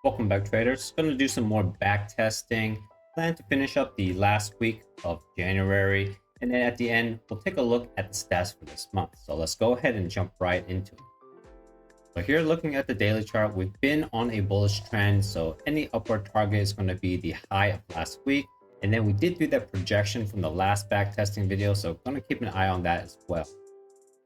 Welcome back, traders. Going to do some more back testing. Plan to finish up the last week of January, and then at the end, we'll take a look at the stats for this month. So let's go ahead and jump right into it. So here, looking at the daily chart, we've been on a bullish trend. So any upward target is going to be the high of last week. And then we did do that projection from the last back testing video. So going to keep an eye on that as well.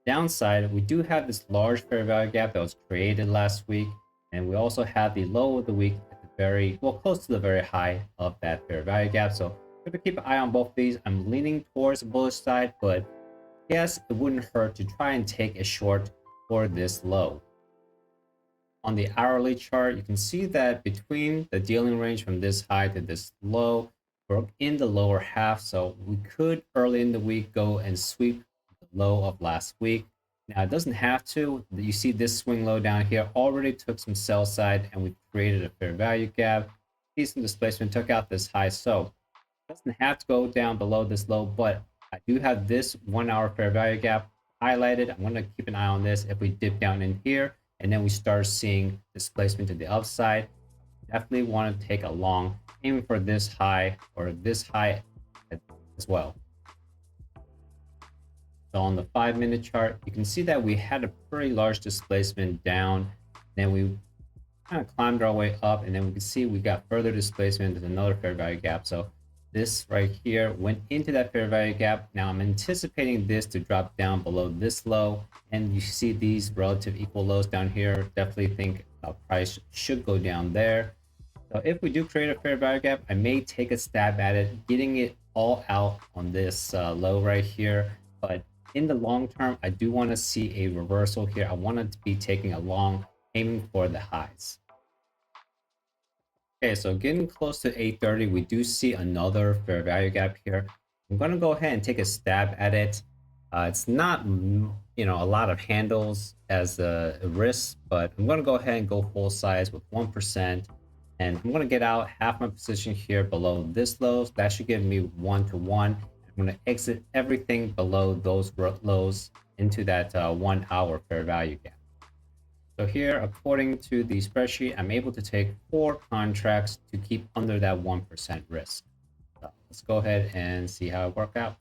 Downside, we do have this large fair value gap that was created last week. And we also have the low of the week at the very, well, close to the very high of that fair value gap. So I'm going to keep an eye on both of these. I'm leaning towards the bullish side, but yes, it wouldn't hurt to try and take a short for this low. On the hourly chart, you can see that between the dealing range from this high to this low, we're in the lower half. So we could early in the week go and sweep the low of last week. Now it doesn't have to. You see this swing low down here already took some sell side and we created a fair value gap. Decent displacement took out this high. So it doesn't have to go down below this low, but I do have this 1 hour fair value gap highlighted. I'm going to keep an eye on this. If we dip down in here and then we start seeing displacement to the upside, definitely want to take a long, aiming for this high or this high as well. So on the 5-minute chart, you can see that we had a pretty large displacement down. Then we kind of climbed our way up, and then we can see we got further displacement. There's another fair value gap. So this right here went into that fair value gap. Now I'm anticipating this to drop down below this low, and you see these relative equal lows down here. Definitely think price should go down there. So if we do create a fair value gap, I may take a stab at it, getting it all out on this low right here. But in the long term, I do want to see a reversal here. I want it to be taking a long, aiming for the highs. Okay, so getting close to 830, we do see another fair value gap here. I'm going to go ahead and take a stab at it. It's not, a lot of handles as a risk, but I'm going to go ahead and go full size with 1%. And I'm going to get out half my position here below this low. So that should give me 1-to-1. I'm going to exit everything below those lows into that 1 hour fair value gap. So here, according to the spreadsheet, I'm able to take 4 contracts to keep under that 1% risk. So let's go ahead and see how it worked out.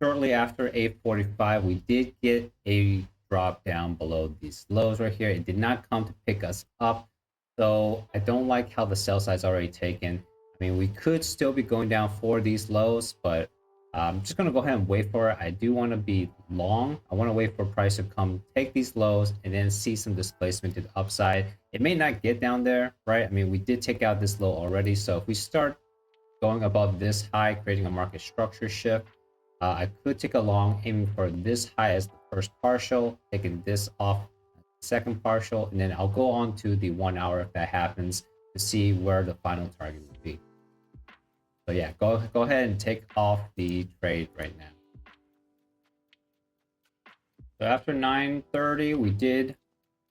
Shortly after 8:45, we did get a drop down below these lows right here. It did not come to pick us up. So I don't like how the sell side's already taken. I mean, we could still be going down for these lows, but I'm just going to go ahead and wait for it. I do want to be long. I want to wait for price to come, take these lows, and then see some displacement to the upside. It may not get down there, right? I mean, we did take out this low already. So if we start going above this high, creating a market structure shift, I could take a long, aiming for this high as the first partial, taking this off second partial, and then I'll go on to the 1 hour if that happens to see where the final target would be. So yeah, go ahead and take off the trade right now. So after 9:30, we did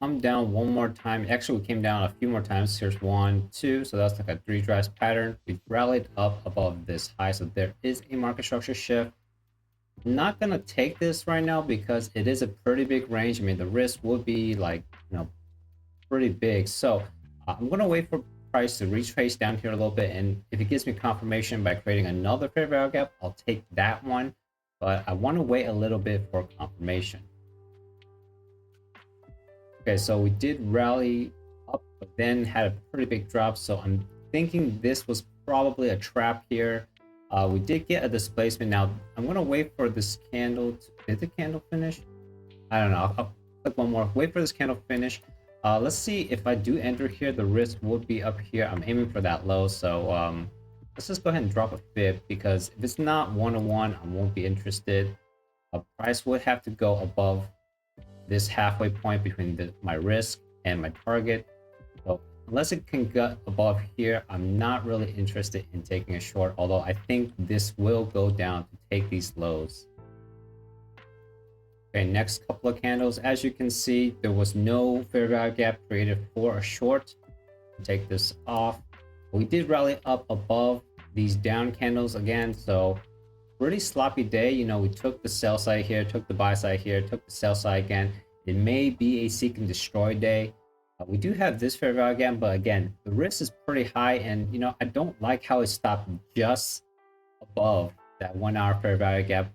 come down one more time. Actually, we came down a few more times. Here's 1, 2. So that's like a 3 drives pattern. We rallied up above this high. So there is a market structure shift. I'm not going to take this right now because it is a pretty big range. I mean, the risk would be like, pretty big. So I'm going to wait for price to retrace down here a little bit, and if it gives me confirmation by creating another fair value gap, I'll take that one, but I want to wait a little bit for confirmation. Okay, so we did rally up, but then had a pretty big drop, so I'm thinking this was probably a trap here. We did get a displacement. Now I'm going to wait for this candle did the candle finish? I don't know. I'll click one more, wait for this candle to finish. Let's see if I do enter here, the risk would be up here. I'm aiming for that low. So let's just go ahead and drop a fib, because if it's not 1-to-1, I won't be interested. Price would have to go above this halfway point between my risk and my target. So unless it can get above here, I'm not really interested in taking a short, although I think this will go down to take these lows. Okay, next couple of candles, as you can see, there was no fair value gap created for a short. Take this off. We did rally up above these down candles again, so pretty sloppy day. We took the sell side here, took the buy side here, took the sell side again. It may be a seek and destroy day. We do have this fair value gap, but again, the risk is pretty high, and I don't like how it stopped just above that 1 hour fair value gap,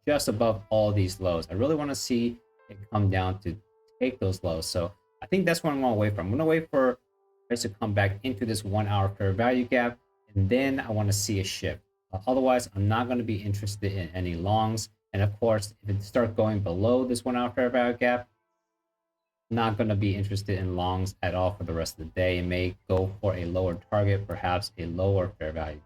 just above all these lows. I really want to see it come down to take those lows. So I think that's what I'm going to wait for. I'm going to wait for price to come back into this 1 hour fair value gap, and then I want to see a shift. Otherwise, I'm not going to be interested in any longs. And of course, if it starts going below this 1 hour fair value gap, not going to be interested in longs at all for the rest of the day. It may go for a lower target, perhaps a lower fair value gap.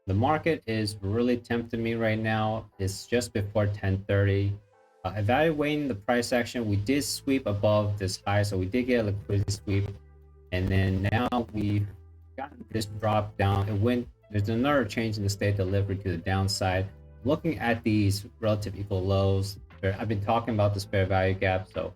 The market is really tempting me right now. It's just before 10:30. Evaluating the price action, we did sweep above this high, so we did get a liquidity sweep, and then now we've gotten this drop down. It went. There's another change in the state delivery to the downside. Looking at these relative equal lows, I've been talking about this fair value gap, so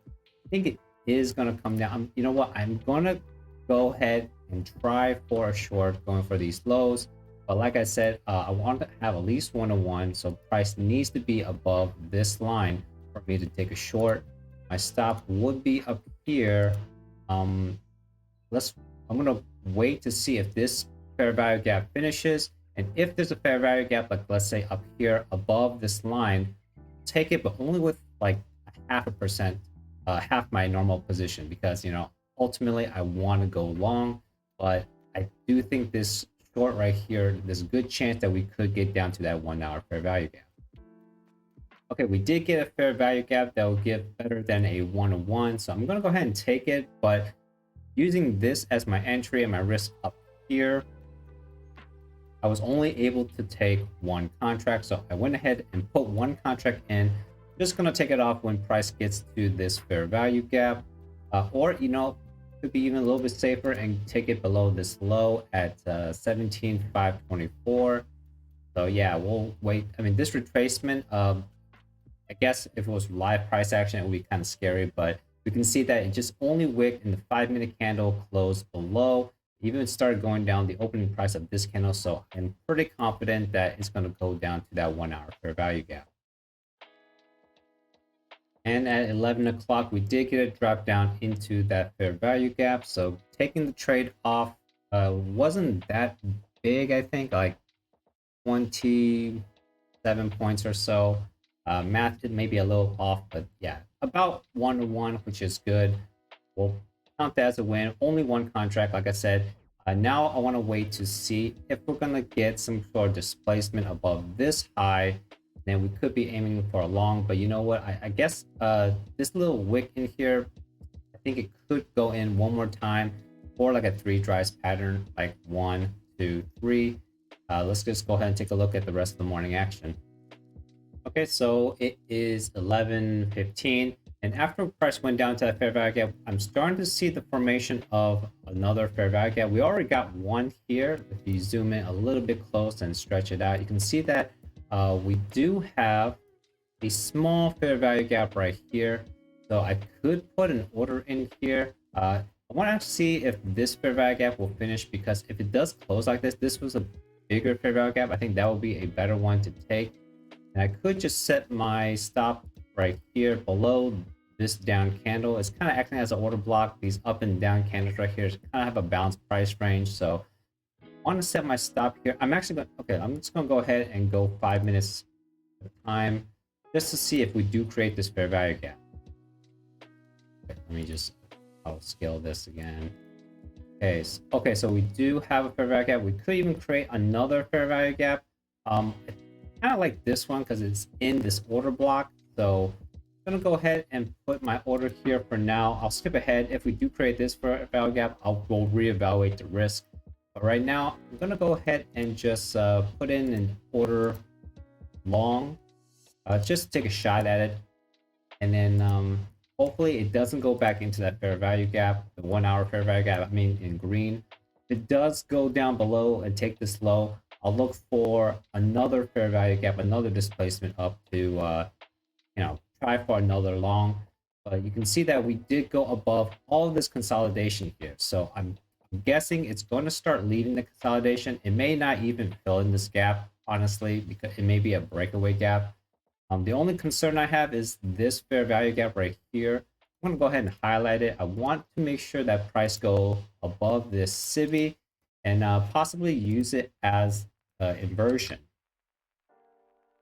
I think it is going to come down. You know what? I'm going to go ahead and try for a short going for these lows. But like I said, I want to have at least 1-to-1. So price needs to be above this line for me to take a short. My stop would be up here. I'm going to wait to see if this fair value gap finishes. And if there's a fair value gap, like let's say up here above this line, take it, but only with like 0.5%. Half my normal position, because ultimately I want to go long, but I do think this short right here, there's a good chance that we could get down to that 1 hour fair value gap. Okay, we did get a fair value gap that will give better than a 1-to-1, so I'm going to go ahead and take it, but using this as my entry and my risk up here, I was only able to take one contract, so I went ahead and put one contract in. Just going to take it off when price gets to this fair value gap, or could be even a little bit safer and take it below this low at 17,524. So yeah, we'll wait. I mean, this retracement, I guess if it was live price action, it would be kind of scary, but we can see that it just only wicked in the 5-minute candle, closed below. Even started going down the opening price of this candle, so I'm pretty confident that it's going to go down to that 1 hour fair value gap. And at 11 o'clock, we did get a drop down into that fair value gap. So taking the trade off wasn't that big, I think, like 27 points or so. Math may be a little off, but yeah, about 1-to-1, which is good. We'll count that as a win. Only one contract, like I said. Now I want to wait to see if we're going to get some sort of displacement above this high. Then we could be aiming for a long, but you know what? I guess this little wick in here, I think it could go in one more time, or like a 3 drives pattern, like 1, 2, 3. Let's just go ahead and take a look at the rest of the morning action. Okay, so it is 11:15, and after price went down to that fair value gap, I'm starting to see the formation of another fair value gap. We already got one here. If you zoom in a little bit close and stretch it out, you can see that we do have a small fair value gap right here. So I could put an order in here. I want to see if this fair value gap will finish, because if it does close like this was a bigger fair value gap, I think that would be a better one to take. And I could just set my stop right here below this down candle. It's kind of acting as an order block. These up and down candles right here kind of have a balanced price range. So I want to set my stop here. I'm just going to go ahead and go 5 minutes at a time, just to see if we do create this fair value gap. Okay, let me just, I'll scale this again. Okay, so we do have a fair value gap. We could even create another fair value gap. Kind of like this one because it's in this order block. So I'm gonna go ahead and put my order here for now. I'll skip ahead. If we do create this fair value gap, we'll reevaluate the risk. But right now, I'm gonna go ahead and just put in an order long, just take a shot at it, and then hopefully it doesn't go back into that fair value gap, the 1 hour fair value gap. I mean, in green. If it does go down below and take this low, I'll look for another fair value gap, another displacement up to, try for another long. But you can see that we did go above all of this consolidation here. So I'm guessing it's going to start leading the consolidation. It may not even fill in this gap, honestly, because it may be a breakaway gap. The only concern I have is this fair value gap right here. I'm gonna go ahead and highlight it. I want to make sure that price go above this CIBI and possibly use it as inversion.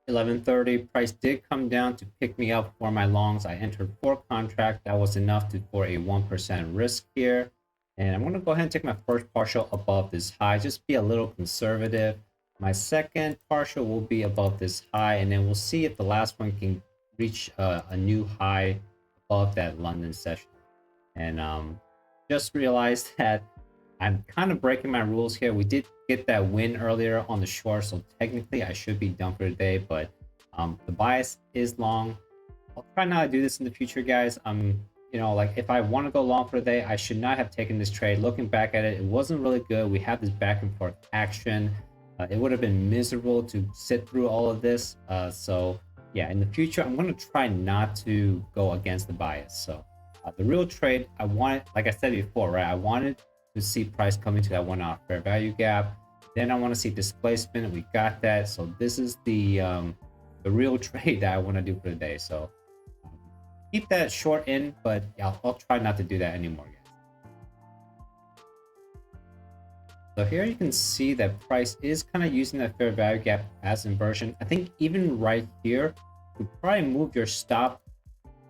11:30 price did come down to pick me up for my longs. I entered 4 contract. That was enough for a 1% risk here. And I'm going to go ahead and take my first partial above this high. Just be a little conservative. My second partial will be above this high. And then we'll see if the last one can reach a new high above that London session. And just realized that I'm kind of breaking my rules here. We did get that win earlier on the short, so technically I should be done for today, but the bias is long. I'll try not to do this in the future, guys. You know, like if I want to go long for the day, I should not have taken this trade. Looking back at it, it wasn't really good. We had this back and forth action. It would have been miserable to sit through all of this. So yeah, in the future, I'm going to try not to go against the bias. So the real trade, I wanted, like I said before, right? I wanted to see price come into that 1 hour fair value gap. Then I want to see displacement. We got that. So this is the real trade that I want to do for the day. So keep that short in, but yeah, I'll try not to do that anymore, guys. So here you can see that price is kind of using that fair value gap as inversion. I think even right here, you probably move your stop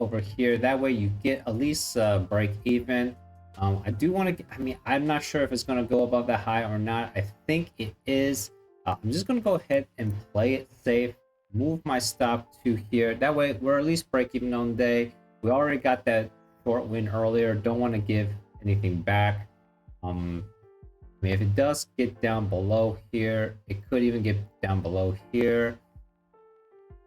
over here. That way you get at least break even. I do want to, I mean, I'm not sure if it's going to go above that high or not. I think it is. I'm just going to go ahead and play it safe. Move my stop to here. That way we're at least break even on the day. We already got that short win earlier. Don't want to give anything back. I mean, if it does get down below here, it could even get down below here.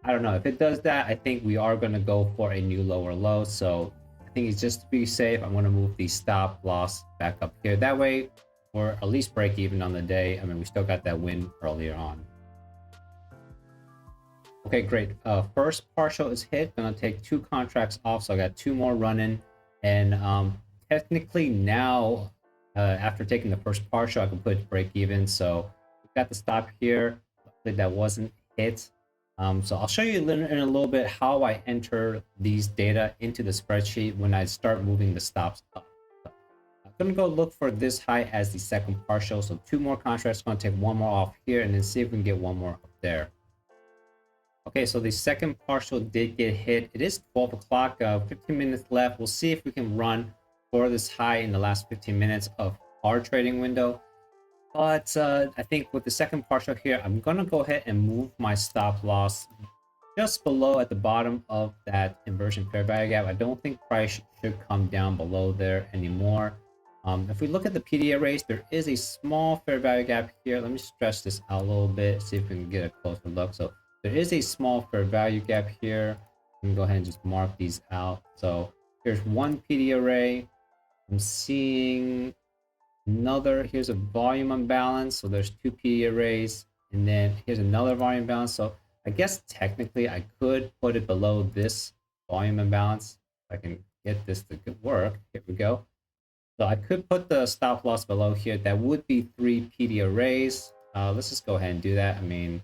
I don't know. If it does that, I think we are going to go for a new lower low. So I think it's just to be safe. I'm going to move the stop loss back up here. That way, we're at least break even on the day. I mean, we still got that win earlier on. Okay, great. First partial is hit. Gonna take 2 contracts off, so I got 2 more running. And technically now, after taking the first partial, I can put break even. So we got the stop here. Hopefully that wasn't hit. So I'll show you in a little bit how I enter these data into the spreadsheet when I start moving the stops up. So I'm gonna go look for this high as the second partial. So 2 more contracts, gonna take 1 more off here and then see if we can get 1 more up there. Okay, so the second partial did get hit. It is 12 o'clock, 15 minutes left. We'll see if we can run for this high in the last 15 minutes of our trading window. But I think with the second partial here, I'm going to go ahead and move my stop loss just below at the bottom of that inversion fair value gap. I don't think price should come down below there anymore. If we look at the PDA race, there is a small fair value gap here. Let me stretch this out a little bit, see if we can get a closer look. So there is a small fair value gap here. I'm gonna go ahead and just mark these out. So here's one PD array. I'm seeing another, here's a volume imbalance. So there's 2 PD arrays. And then here's another volume imbalance. So I guess technically I could put it below this volume imbalance. If I can get this to work. Here we go. So I could put the stop loss below here. That would be 3 PD arrays. Let's just go ahead and do that. I mean,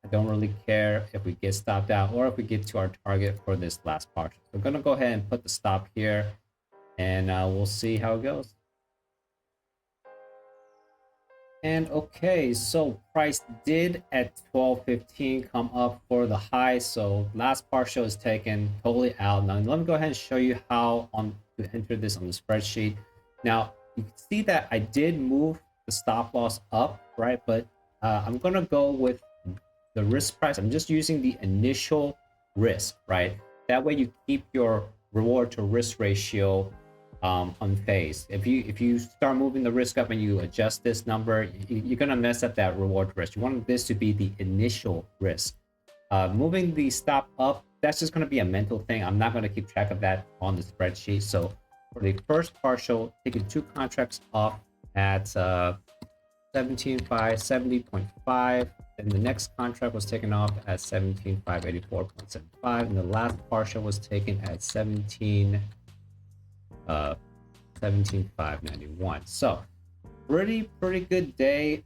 I don't really care if we get stopped out or if we get to our target for this last partial. So I'm going to go ahead and put the stop here and we'll see how it goes. And okay, so price did at 12.15 come up for the high. So last partial is taken totally out. Now let me go ahead and show you how to enter this on the spreadsheet. Now you can see that I did move the stop loss up, right? But I'm going to go with the risk price. I'm just using the initial risk, right? That way you keep your reward to risk ratio unfazed. If you start moving the risk up and you adjust this number, you're gonna mess up that reward risk. You want this to be the initial risk. Moving the stop up, that's just gonna be a mental thing. I'm not gonna keep track of that on the spreadsheet. So for the first partial, taking 2 contracts off at 17.5, 70.5. Then the next contract was taken off at 17,584.75, and the last partial was taken at 17,591. So pretty good day.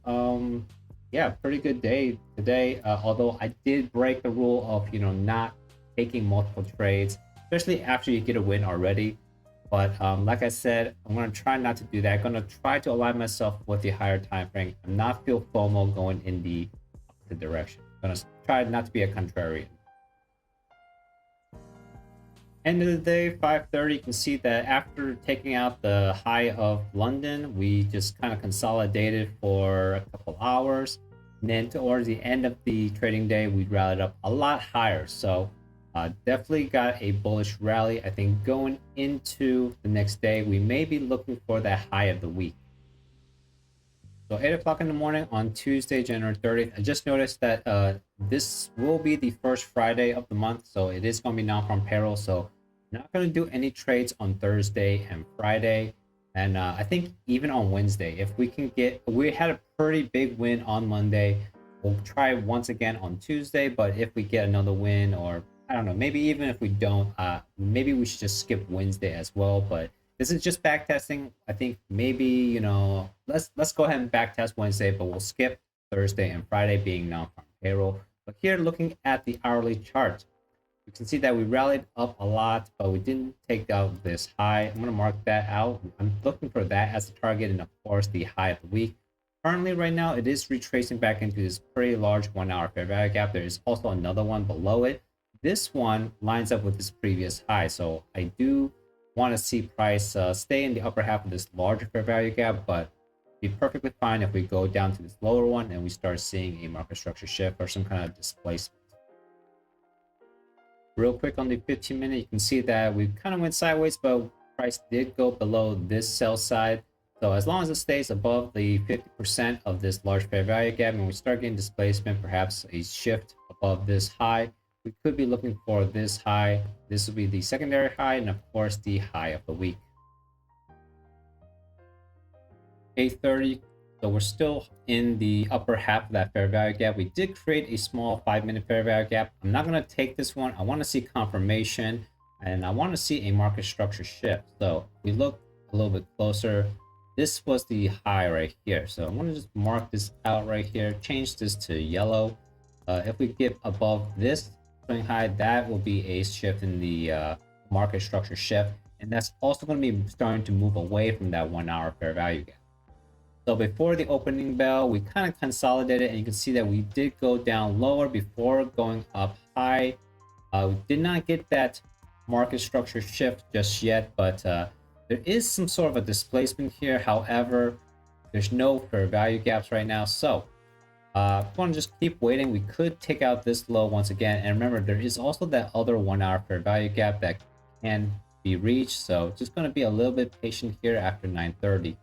Yeah, pretty good day today. Although I did break the rule of not taking multiple trades. especially after you get a win already. But like I said, I'm gonna try not to do that. I'm gonna try to align myself with the higher time frame and not feel FOMO going in the opposite direction. I'm gonna try not to be a contrarian. End of the day, 5:30. You can see that after taking out the high of London, we just kind of consolidated for a couple hours. And then towards the end of the trading day, we rallied up a lot higher. So definitely got a bullish rally. I think going into the next day, we may be looking for that high of the week. So 8 o'clock in the morning on Tuesday, January 30th. I just noticed that this will be the first Friday of the month. So it is going to be non-farm payroll. So I'm not going to do any trades on Thursday and Friday. And I think even on Wednesday, if we can get, we had a pretty big win on Monday. We'll try once again on Tuesday. But if we get another win, or I don't know, maybe even if we don't, maybe we should just skip Wednesday as well. But this is just back testing. I think maybe, you know, let's go ahead and back test Wednesday, but we'll skip Thursday and Friday being non-farm payroll. But here, looking at the hourly chart, you can see that we rallied up a lot, but we didn't take out this high. I'm going to mark that out. I'm looking for that as a target, and of course the high of the week. Currently, right now, it is retracing back into this pretty large 1 hour fair value gap. There is also another one below it. This one lines up with this previous high, so I do want to see price stay in the upper half of this larger fair value gap, but be perfectly fine if we go down to this lower one and we start seeing a market structure shift or some kind of displacement. Real quick on the 15-minute, you can see that we kind of went sideways, but price did go below this sell side. So as long as it stays above the 50% of this large fair value gap and we start getting displacement, perhaps a shift above this high, we could be looking for this high. This will be the secondary high, and of course the high of the week. 8:30. So we're still in the upper half of that fair value gap. We did create a small 5-minute fair value gap. I'm not going to take this one. I want to see confirmation, and I want to see a market structure shift. So we look a little bit closer. This was the high right here. So I'm going to just mark this out right here, change this to yellow. If we get above this swing high, that will be a shift in the market structure shift, and that's also going to be starting to move away from that 1 hour fair value gap. So before the opening bell, we kind of consolidated, and you can see that we did go down lower before going up high. We did not get that market structure shift just yet, but there is some sort of a displacement here. However, there's no fair value gaps right now, so I'm going to just keep waiting. We could take out this low once again, and remember, there is also that other 1 hour fair value gap that can be reached, so just going to be a little bit patient here after 9:30.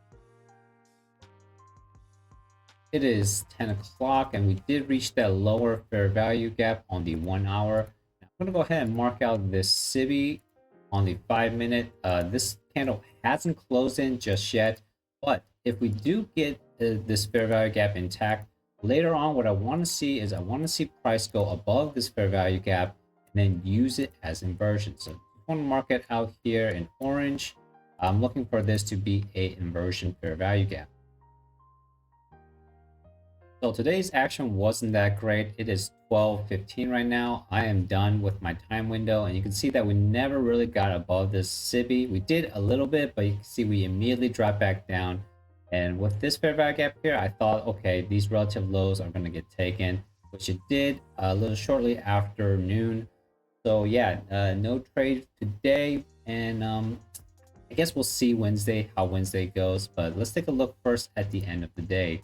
It is 10 o'clock, and we did reach that lower fair value gap on the 1 hour. I'm going to go ahead and mark out this SIBI on the 5-minute. This candle hasn't closed in just yet, but if we do get this fair value gap intact, later on what I want to see is I want to see price go above this fair value gap and then use it as inversion. So I want to mark it out here in orange. I'm looking for this to be a inversion fair value gap. So today's action wasn't that great. It is 12:15 right now. I am done with my time window, and you can see that we never really got above this SIBI. We did a little bit, but you can see we immediately dropped back down. And with this fair value gap here, I thought, okay, these relative lows are going to get taken, which it did a little shortly after noon. So yeah, no trade today, and I guess we'll see Wednesday how Wednesday goes. But let's take a look first at the end of the day.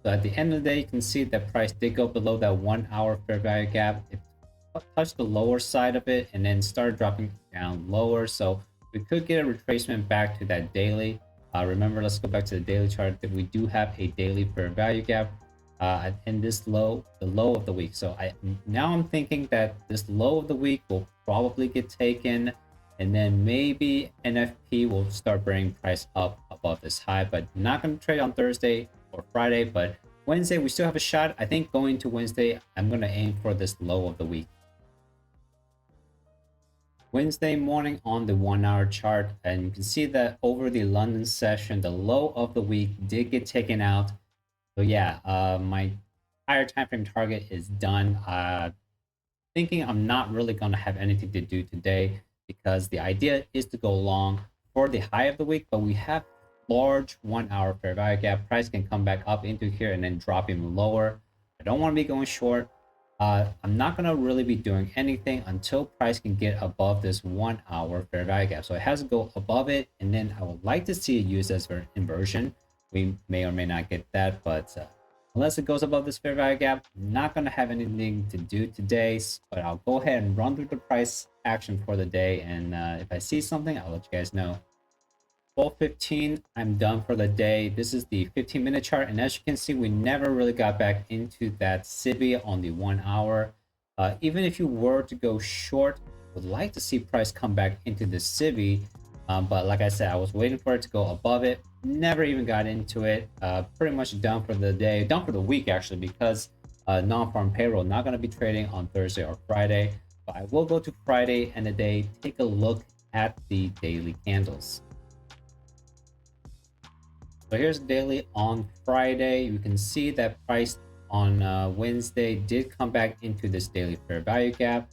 So at the end of the day, you can see that price did go below that 1 hour fair value gap. It touched the lower side of it and then started dropping down lower. So we could get a retracement back to that daily. Remember, let's go back to the daily chart that we do have a daily fair value gap and this low, the low of the week. So now I'm thinking that this low of the week will probably get taken, and then maybe NFP will start bringing price up above this high, but not going to trade on Thursday or Friday. But Wednesday we still have a shot. I think going to Wednesday, I'm going to aim for this low of the week. Wednesday morning on the 1 hour chart, and you can see that over the London session, the low of the week did get taken out. So yeah, my higher time frame target is done. thinking I'm not really going to have anything to do today because the idea is to go long for the high of the week, but we have large 1 hour fair value gap. Price can come back up into here and then drop even lower. I don't want to be going short. I'm not going to really be doing anything until price can get above this 1 hour fair value gap. So it has to go above it, and then I would like to see it used as an inversion. We may or may not get that, but unless it goes above this fair value gap, I'm not going to have anything to do today, but I'll go ahead and run through the price action for the day, and if I see something, I'll let you guys know. 12:15, I'm done for the day. This is the 15-minute chart, and as you can see, we never really got back into that SIBI on the 1 hour. Even if you were to go short, would like to see price come back into the SIBI, but like I said, I was waiting for it to go above it. Never even got into it. Pretty much done for the day, done for the week actually, because non-farm payroll not going to be trading on Thursday or Friday, but I will go to Friday and the day, take a look at the daily candles. So here's daily on Friday. You can see that price on Wednesday did come back into this daily fair value gap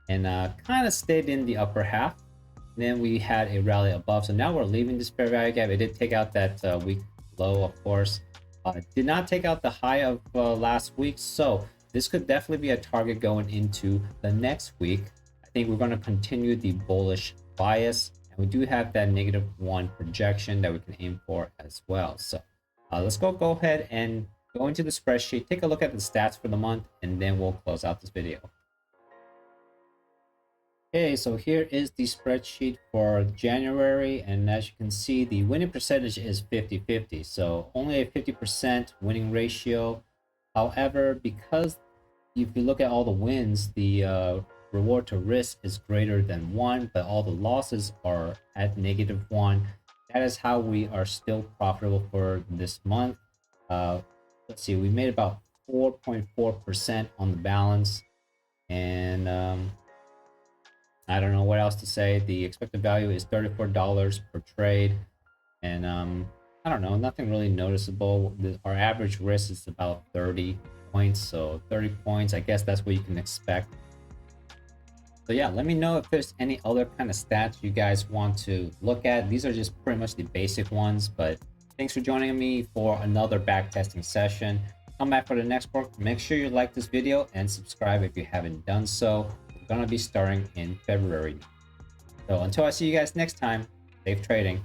and kind of stayed in the upper half. And then we had a rally above. So now we're leaving this fair value gap. It did take out that week low, of course. Did not take out the high of last week. So this could definitely be a target going into the next week. I think we're going to continue the bullish bias. We do have that -1 projection that we can aim for as well. So let's go ahead and go into the spreadsheet, take a look at the stats for the month, and then we'll close out this video. Okay, so here is the spreadsheet for January, and as you can see, the winning percentage is 50-50, so only a 50% winning ratio. However, because if you look at all the wins, the reward to risk is greater than 1, but all the losses are at -1. That is how we are still profitable for this month. Let's see, we made about 4.4% on the balance, and I don't know what else to say. The expected value is $34 per trade, and I don't know, nothing really noticeable. Our average risk is about 30 points, so 30 points, I guess that's what you can expect. So yeah, let me know if there's any other kind of stats you guys want to look at. These are just pretty much the basic ones, but thanks for joining me for another backtesting session. Come back for the next part. Make sure you like this video and subscribe if you haven't done so. We're gonna be starting in February. So until I see you guys next time, safe trading.